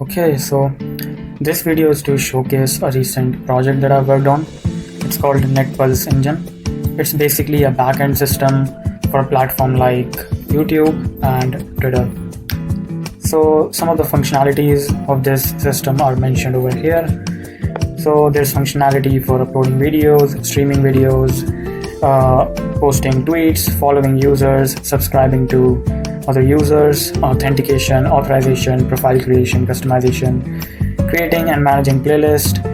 Okay, so this video is to showcase a recent project that I've worked on. It's called NetPulse-Engine. It's basically a backend system for a platform like YouTube and Twitter. So some of the functionalities of this system are mentioned over here. So there's functionality for uploading videos, streaming videos, posting tweets, following users, subscribing to other users, authentication, authorization, profile creation, customization, creating and managing playlist,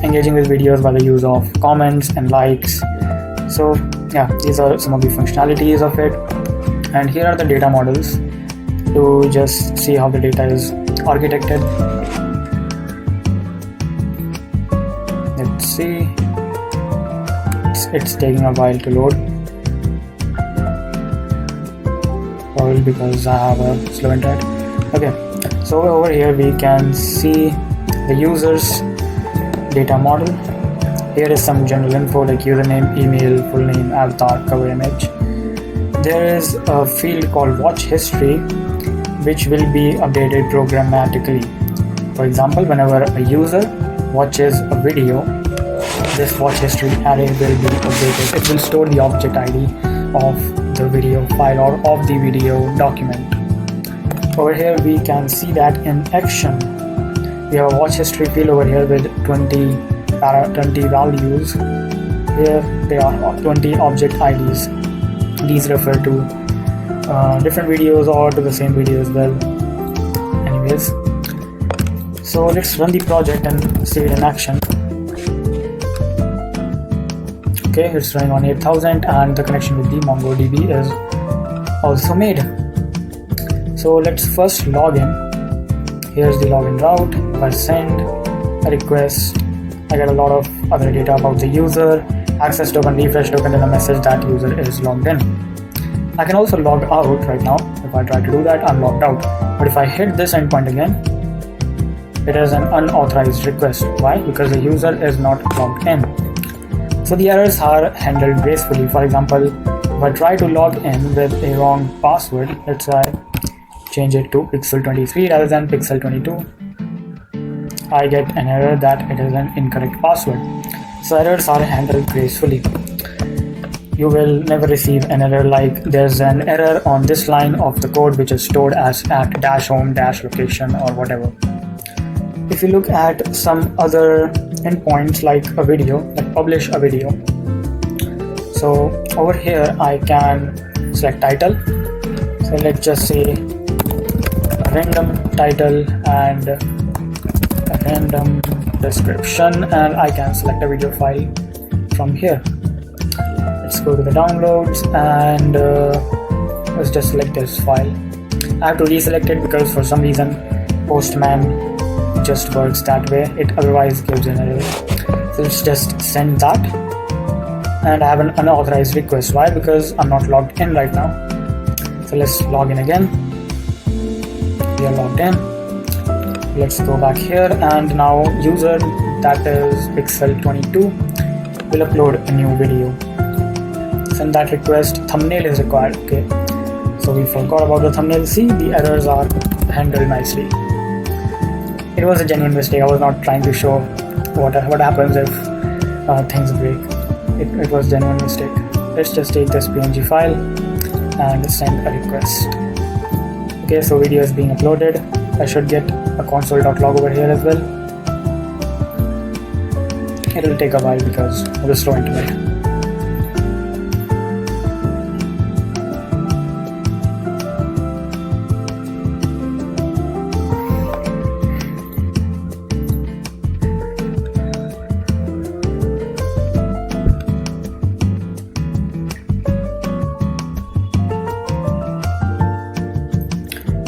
engaging with videos by the use of comments and likes. So yeah, these are some of the functionalities of it. And here are the data models to just see how the data is architected. Let's see. It's taking a while to load. Probably because I have a slow internet. Okay, so over here we can see the user's data model. Here is some general info like username, email, full name, avatar, cover image. There is a field called watch history which will be updated programmatically. For example, whenever a user watches a video, this watch history array will be updated. It will store the object ID of the video file or of the video document. Over here we can see that in action. We have a watch history field over here with 20 values. Here they are 20 object IDs. These refer to different videos or to the same video as well. Anyways, so let's run the project and see it in action. Okay, it's running on 8000 and the connection with the MongoDB is also made. So let's first log in. Here's the login route. If I send a request, I get a lot of other data about the user, access token, refresh token, and a message that user is logged in. I can also log out right now. If I try to do that, I'm logged out. But if I hit this endpoint again, it is an unauthorized request. Why? Because the user is not logged in. So the errors are handled gracefully. For example, if I try to log in with a wrong password, let's say I change it to pixel23 rather than pixel22, I get an error that it is an incorrect password. So errors are handled gracefully. You will never receive an error like there's an error on this line of the code which is stored as at -home -location or whatever. If you look at some other endpoints like a video, like publish a video. So over here I can select title. So let's just say a random title and a random description, and I can select a video file from here. Let's go to the downloads and let's just select this file. I have to reselect it because for some reason Postman just works that way. It otherwise gives an error. So let's just send that, and I have an unauthorized request. Why? Because I'm not logged in right now. So let's log in again. We are logged in. Let's go back here, and now user, that is pixel22, will upload a new video. Send that request. Thumbnail is required. Okay, so we forgot about the thumbnail. See, the errors are handled nicely. It was a genuine mistake. I was not trying to show what happens if things break. It was a genuine mistake. Let's just take this PNG file and send a request. Okay, so video is being uploaded. I should get a console.log over here as well. It will take a while because of the slow internet.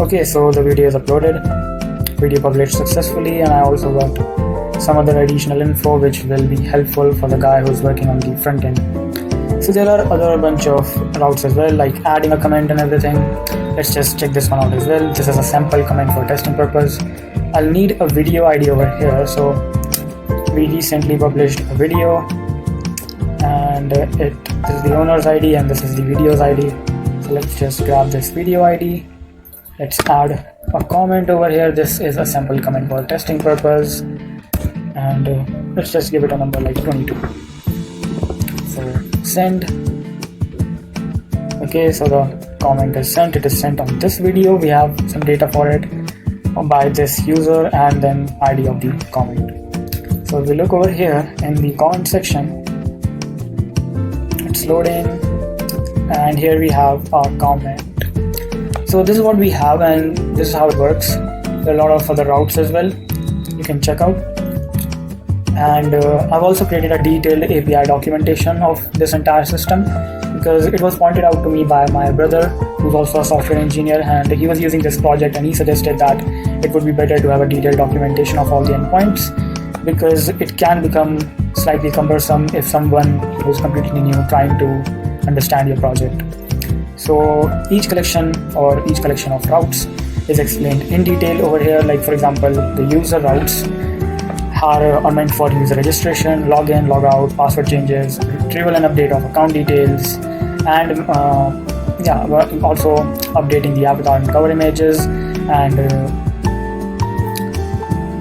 Okay, so the video is uploaded, video published successfully, and I also got some other additional info which will be helpful for the guy who's working on the front end. So there are other bunch of routes as well, like adding a comment and everything. Let's just check this one out as well. This is a sample comment for testing purpose. I'll need a video ID over here. So we recently published a video, and this is the owner's ID and this is the video's ID. So let's just grab this video ID. Let's add a comment over here. This is a sample comment for testing purpose, and let's just give it a number like 22. So send. Okay, so the comment is sent. It is sent on this video. We have some data for it by this user and then ID of the comment. So if we look over here in the comment section, it's loading, and here we have our comment. So this is what we have, and this is how it works. There are a lot of other routes as well you can check out, and I've also created a detailed API documentation of this entire system because it was pointed out to me by my brother, who's also a software engineer, and he was using this project, and he suggested that it would be better to have a detailed documentation of all the endpoints because it can become slightly cumbersome if someone who's completely new trying to understand your project. So each collection of routes is explained in detail over here. Like for example, the user routes are meant for user registration, login, logout, password changes, retrieval and update of account details, and also updating the avatar and cover images, and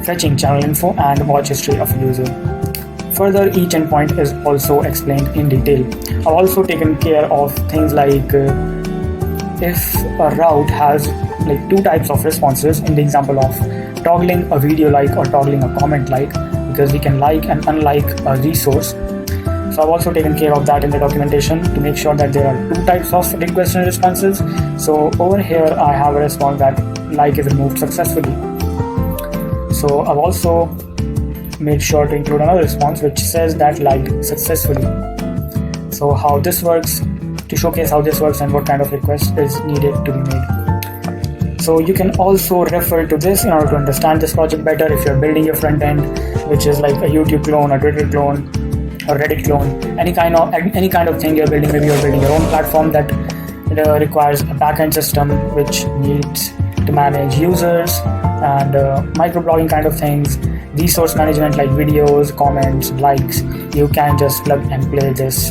fetching channel info and watch history of a user. Further, each endpoint is also explained in detail. I've also taken care of things like if a route has like two types of responses, in the example of toggling a video like or toggling a comment like, because we can like and unlike a resource. So I've also taken care of that in the documentation to make sure that there are two types of requests and responses. So over here I have a response that like is removed successfully. So I've also made sure to include another response which says that liked successfully. So how this works, to showcase how this works and what kind of request is needed to be made. So you can also refer to this in order to understand this project better if you're building your front end, which is like a YouTube clone, a Twitter clone, a Reddit clone, any kind of thing you're building. Maybe you're building your own platform that requires a backend system which needs to manage users and microblogging kind of things, resource management like videos, comments, likes. You can just plug and play this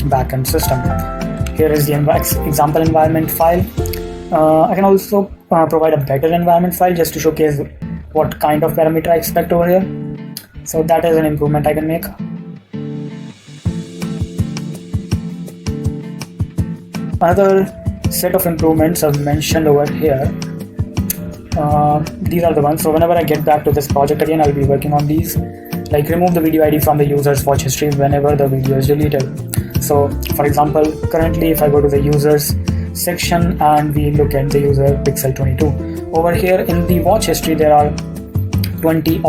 backend system. Here is the example environment file. I can also provide a better environment file just to showcase what kind of parameter I expect over here. So that is an improvement I can make. Another set of improvements I've mentioned over here. These are the ones. So whenever I get back to this project again, I'll be working on these. Like remove the video ID from the user's watch history whenever the video is deleted. So for example, currently if I go to the users section and we look at the user pixel 22, over here in the watch history there are 20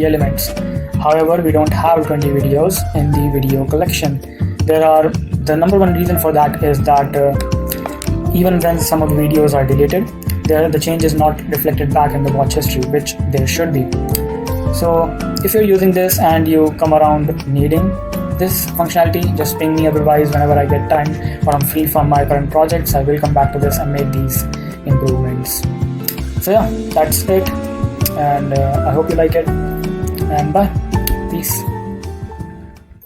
elements. However, we don't have 20 videos in the video collection. The number one reason for that is that even when some of the videos are deleted, the change is not reflected back in the watch history, which there should be. So if you're using this and you come around needing this functionality, just ping me otherwise whenever I get time or I'm free from my current projects. I will come back to this and make these improvements. So yeah, that's it, and I hope you like it, and bye, peace.